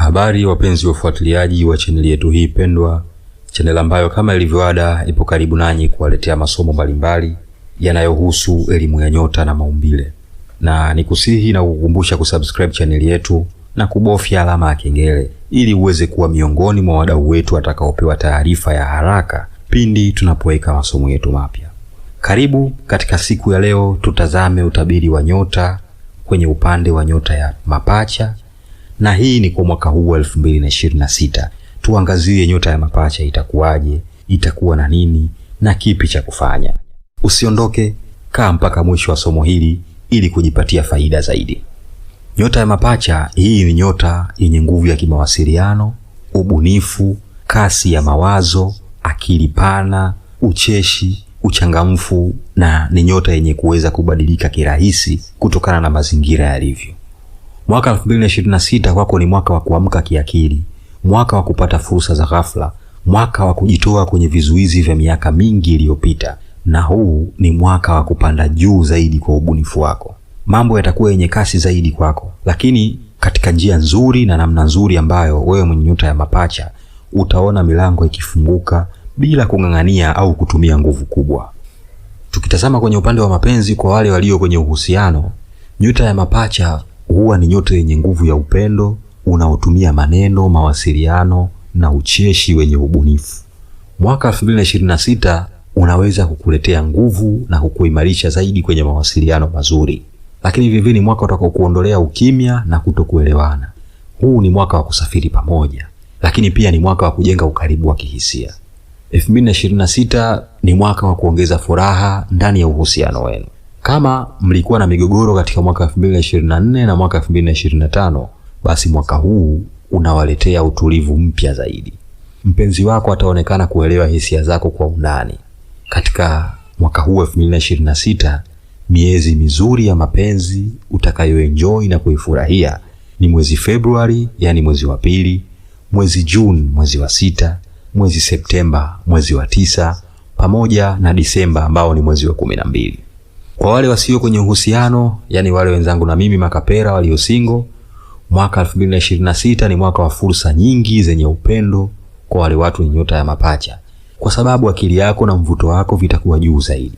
Habari wapenzi wafuatiliaji wa chaneli yetu hii pendwa, chaneli ambayo kama ilivyoada ipo karibu nanyi kuwaletea masomo mbalimbali yanayohusu elimu ya nyota na maumbile. Na nikusihi na kukukumbusha kusubscribe chaneli yetu na kubofya alama ya kengele ili uweze kuwa miongoni mwa wadau wetu watakaopewa taarifa ya haraka pindi tunapoweka masomo yetu mapya. Karibu katika siku ya leo, tutazame utabiri wa nyota kwenye upande wa nyota ya mapacha, na hii ni kwa mwaka huu wa 2026. Tuangazie nyota ya mapacha itakuwaje, itakuwa na nini na kipi cha kufanya. Usiondoke, kaa mpaka mwisho wa somo hili ili kujipatia faida zaidi. Nyota ya mapacha hii ni nyota yenye nguvu ya kimawasiliano, ubunifu, kasi ya mawazo, akili pana, ucheshi, uchangamfu, na ni nyota yenye kuweza kubadilika kirahisi kutokana na mazingira yalivyo. Mwaka 2026 kwako ni mwaka wa kuamka kiakili, mwaka wa kupata fursa za ghafla, mwaka wa kujitoa kwenye vizuizi vya miaka mingi iliyopita, na huu ni mwaka wa kupanda juu zaidi kwa ubunifu wako. Mambo yatakuwa yenye kasi zaidi kwako, lakini katika njia nzuri na namna nzuri ambayo wewe mwenye nyota ya mapacha utaona milango ikifunguka bila kung'ang'ania au kutumia nguvu kubwa. Tukitazama kwenye upande wa mapenzi, kwa wale walio kwenye uhusiano, nyota ya mapacha huwa ni nyota yenye nguvu ya upendo, unaotumia maneno, mawasiliano na ucheshi wenye ubunifu. Mwaka 2026 unaweza kukuletea nguvu na kukuimarisha zaidi kwenye mawasiliano mazuri, lakini vivyo ni mwaka utakaokuondolea ukimya na kutokuelewana. Huu ni mwaka wa kusafiri pamoja, lakini pia ni mwaka wa kujenga ukaribu wa kihisia. 2026 ni mwaka wa kuongeza furaha ndani ya uhusiano wenu. Kama mlikuwa na migogoro katika mwaka 2024 na mwaka 2025, basi mwaka huu unawaletea utulivu mpya zaidi. Mpenzi wako ataonekana kuelewa hisia zako kwa undani. Katika mwaka huu 2026, miezi mizuri ya mapenzi utakayoenjoy na kuifurahia ni mwezi Februari, yani mwezi wa pili, mwezi Juni, mwezi wa 6, mwezi Septemba, mwezi wa 9, pamoja na Disemba ambao ni mwezi wa 12. Kwa wale wasio kwenye uhusiano, yani wale wenzangu na mimi makapera walio single, mwaka 2026 ni mwaka wa fursa nyingi zenye upendo kwa wale watu wenye nyota ya mapacha, kwa sababu akili yako na mvuto wako vitakuwa juu zaidi.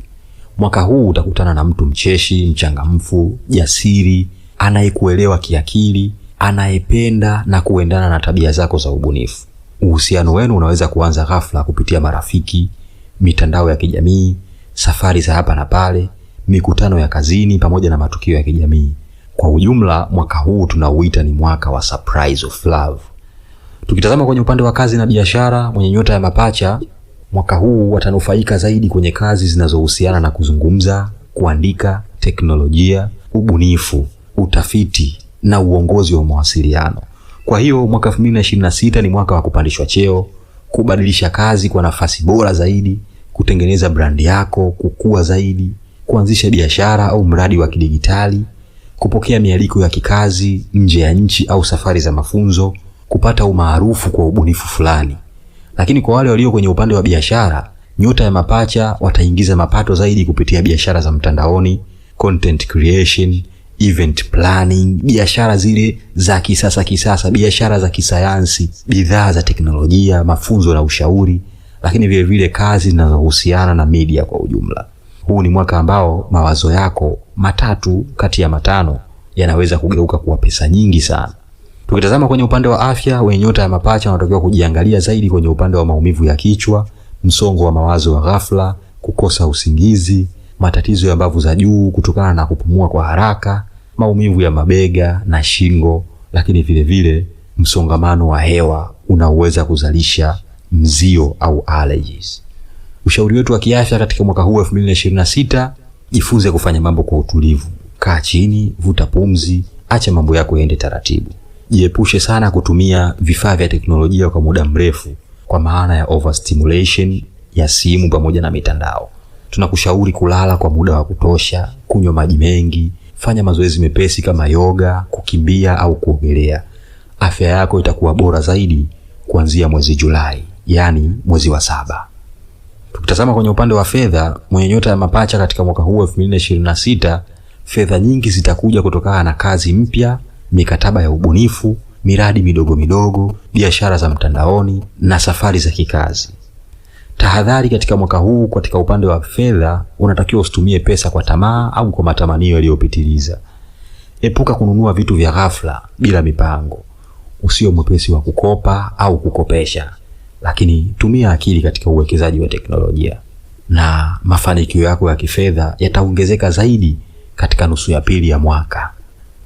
Mwaka huu utakutana na mtu mcheshi, mchangamfu, jasiri, anayekuelewa kiakili, anayependa na kuendana na tabia zako za ubunifu. Uhusiano wenu unaweza kuanza ghafla kupitia marafiki, mitandao ya kijamii, safari za hapa na pale, mikutano ya kazini pamoja na matukio ya kijamii. Kwa ujumla, mwaka huu tunauita ni mwaka wa surprise of love. Tukitazama kwenye upande wa kazi na biashara, mwenye nyota ya mapacha mwaka huu watanufaika zaidi kwenye kazi zinazohusiana na kuzungumza, kuandika, teknolojia, ubunifu, utafiti na uongozi wa mawasiliano. Kwa hiyo mwaka 2026 ni mwaka wa kupandishwa cheo, kubadilisha kazi kwa nafasi bora zaidi, kutengeneza brandi yako, kukua zaidi, kuanzisha biashara au mradi wa kidigitali, kupokea mialiko ya kikazi nje ya nchi au safari za mafunzo, kupata umaarufu kwa ubunifu fulani. Lakini kwa wale walio kwenye upande wa biashara, nyota ya mapacha wataingiza mapato zaidi kupitia biashara za mtandaoni, content creation, event planning, biashara zile za kisasa, biashara za kisayansi, bidhaa za teknolojia, mafunzo na ushauri, lakini vile vile kazi zinazohusiana na media kwa ujumla. Huu ni mwaka ambao mawazo yako 3 kati ya 5 yanaweza kugeuka kuwa pesa nyingi sana. Tukitazama kwenye upande wa afya, wenye nyota ya mapacha wanatakiwa kujiangalia zaidi kwenye upande wa maumivu ya kichwa, msongo wa mawazo wa ghafla, kukosa usingizi, matatizo ya mbavu za juu kutokana na kupumua kwa haraka, maumivu ya mabega na shingo, lakini vile vile msongamano wa hewa unaoweza kuzalisha mzio au allergies. Ushauri wetu wa kiafya katika mwaka huu 2026, jifunze kufanya mambo kwa utulivu. Kaa chini, vuta pumzi, acha mambo yako yaende taratibu. Jiepushe sana kutumia vifaa vya teknolojia kwa muda mrefu, kwa maana ya overstimulation ya simu pamoja na mitandao. Tunakushauri kulala kwa muda wa kutosha, kunywa maji mengi, fanya mazoezi mepesi kama yoga, kukimbia au kuogelea. Afya yako itakuwa bora zaidi kuanzia mwezi Julai, yani mwezi wa 7. Tukitazama kwenye upande wa fedha, mwenye nyota ya mapacha katika mwaka huu 2026, fedha nyingi zitakuja kutokana na kazi mpya, mikataba ya ubunifu, miradi midogo midogo, biashara za mtandaoni na safari za kikazi. Tahadhari katika mwaka huu katika upande wa fedha, unatakiwa usitumie pesa kwa tamaa au kwa matamanio yaliyopitiliza. Epuka kununua vitu vya ghafla bila mipango. Usio mwepesi wa kukopa au kukopesha, lakini tumia akili katika uwekezaji wa teknolojia, na mafanikio yako ya kifedha yataongezeka zaidi katika nusu ya pili ya mwaka.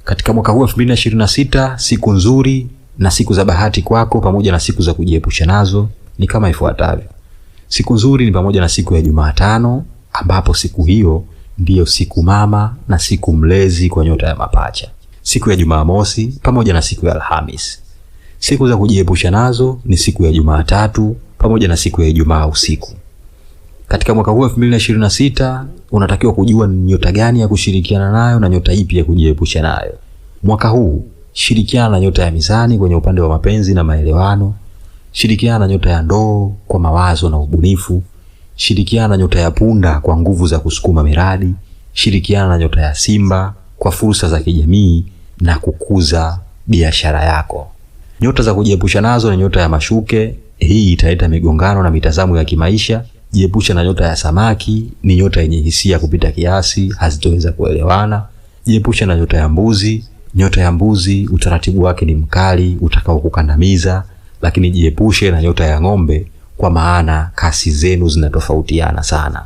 Katika mwaka huu 2026, siku nzuri na siku za bahati kwako pamoja na siku za kujiepusha nazo ni kama ifuatavyo. Siku nzuri ni pamoja na siku ya Jumatano, ambapo siku hiyo ndiyo siku mama na siku mlezi kwa nyota ya mapacha. Siku ya Jumamosi pamoja na siku ya Alhamisi. Siku za kujiepusha nazo ni siku ya Jumatatu pamoja na siku ya Ijumaa usiku. Katika mwaka huu 2026, unatakiwa kujua ni nyota gani ya kushirikiana nayo na nyota ipi ya kujiepusha nayo. Mwaka huu shirikiana na nyota ya Mizani kwenye upande wa mapenzi na maelewano. Shirikiana na nyota ya Ndoo kwa mawazo na ubunifu. Shirikiana na nyota ya Punda kwa nguvu za kusukuma miradi. Shirikiana na nyota ya Simba kwa fursa za kijamii na kukuza biashara yako. Nyota za kujiepusha nazo ni nyota ya Mashuke. Hii italeta migongano na mitazamo ya kimaisha. Jiepusha na nyota ya Samaki, ni nyota yenye hisia kupita kiasi, hazitoweza kuelewana. Jiepusha na nyota ya Mbuzi. Nyota ya Mbuzi utaratibu wake ni mkali utakao kukandamiza, lakini jiepushe na nyota ya Ng'ombe kwa maana kasi zenu zinatofautiana sana.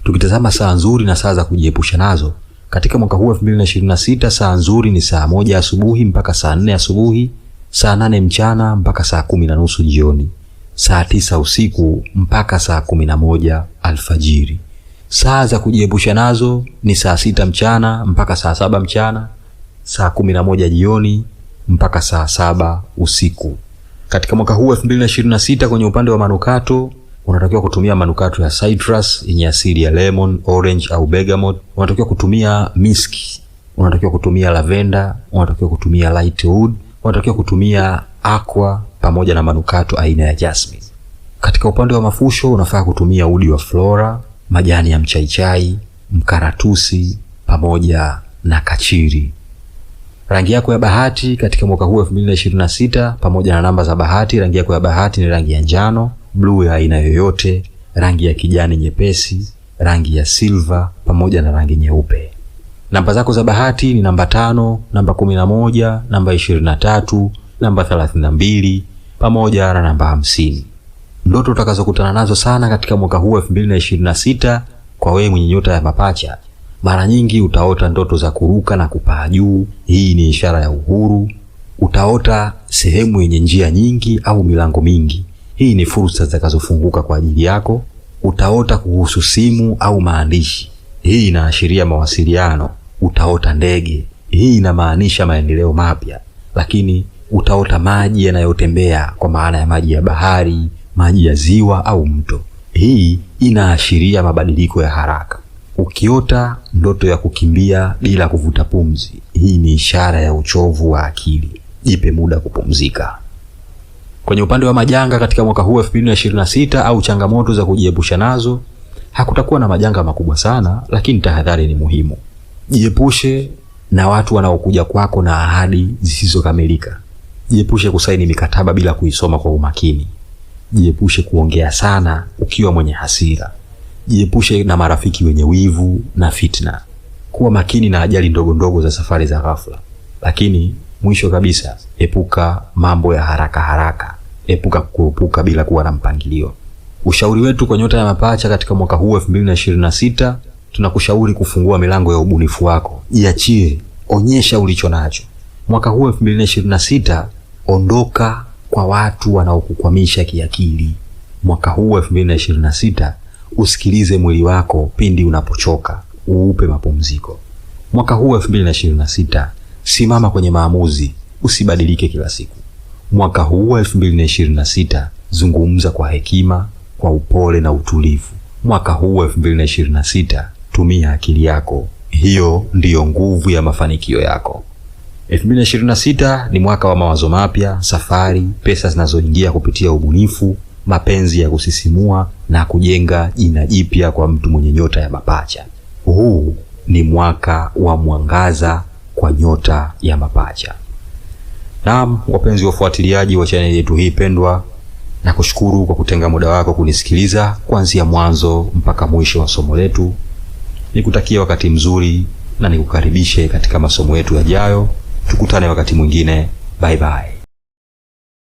Tukitazama saa nzuri na saa za kujiepusha nazo katika mwaka huu 2026, saa nzuri ni saa 1 asubuhi mpaka saa 4 asubuhi, saa 8 mchana mpaka saa 10:30 jioni, saa 9 usiku mpaka saa 11 alfajiri. Saa za kujiepusha nazo ni saa 6 mchana mpaka saa 7 mchana, saa 11 jioni mpaka saa 7 usiku. Katika mwaka huu 2026, kwenye upande wa manukato, unatakiwa kutumia manukato ya citrus yenye asili ya lemon, orange au bergamot. Unatakiwa kutumia misk, unatakiwa kutumia lavender, unatakiwa kutumia light wood, unatakiwa kutumia aqua pamoja na manukato aina ya jasmine. Katika upande wa mafusho, unafaa kutumia udi wa flora, majani ya mchaichai, mkaratusi pamoja na kachiri. Rangi yako ya bahati katika mwaka huu 2026 pamoja na namba za bahati, rangi yako ya bahati ni rangi ya njano, blue ya aina yoyote, rangi ya kijani nyepesi, rangi ya silver pamoja na rangi nyeupe. Namba zako za bahati ni namba 5, namba 11, namba 23, namba 32 pamoja na namba 50. Ndoto utakazokutana nazo sana katika mwaka huu 2026 kwa wewe mwenye nyota ya mapacha, mara nyingi utaota ndoto za kuruka na kupaa juu. Hii ni ishara ya uhuru. Utaota sehemu yenye njia nyingi au milango mingi. Hii ni fursa zitakazofunguka kwa ajili yako. Utaota kuhusu simu au maandishi. Hii inaashiria mawasiliano. Utaota ndege. Hii inamaanisha maendeleo mapya. Lakini utaota maji yanayotembea kwa maana ya maji ya bahari, maji ya ziwa au mto. Hii inaashiria mabadiliko ya haraka. Ukiota ndoto ya kukimbia bila kuvuta pumzi, hii ni ishara ya uchovu wa akili. Jipe muda kupumzika. Kwenye upande wa majanga katika mwaka huu 2026 au changamoto za kujiepusha nazo, hakutakuwa na majanga makubwa sana, lakini tahadhari ni muhimu. Jiepushe na watu wanaokuja kwako na ahadi zisizokamilika. Jiepushe kusaini mikataba bila kuisoma kwa umakini. Jiepushe kuongea sana ukiwa mwenye hasira. Jiepushe na marafiki wenye wivu na fitna. Kuwa makini na ajali ndogo ndogo za safari za ghafla. Lakini mwisho kabisa, epuka mambo ya haraka haraka. Epuka kukurupuka bila kuwa na mpangilio. Ushauri wetu kwa nyota ya mapacha katika mwaka huu 2026, tunakushauri kufungua milango ya ubunifu wako. Jiachie, onyesha ulicho nacho. Mwaka huu 2026, ondoka kwa watu wanaokukwamisha kiakili. Mwaka huu 2026, usikilize mwili wako pindi unapochoka, uupe mapumziko. Mwaka huu 2026, simama kwenye maamuzi, usibadilike kila siku. Mwaka huu 2026, zungumza kwa hekima, kwa upole na utulivu. Mwaka huu 2026, tumia akili yako. Hiyo ndiyo nguvu ya mafanikio yako. 2026 ni mwaka wa mawazo mapya, safari, pesa zinazoingia kupitia ubunifu, mapenzi ya kusisimua na kujenga jina jipya kwa mtu mwenye nyota ya mapacha. Huu ni mwaka wa mwangaza kwa nyota ya mapacha. Naam, wapenzi wafuatiliaji wa chaneli yetu hii pendwa, na kushukuru kwa kutenga muda wako kunisikiliza kuanzia mwanzo mpaka mwisho wa somo letu. Nikutakia wakati mzuri na nikukaribishe katika masomo yetu yajayo. Tukutane wakati mwingine. Bye bye.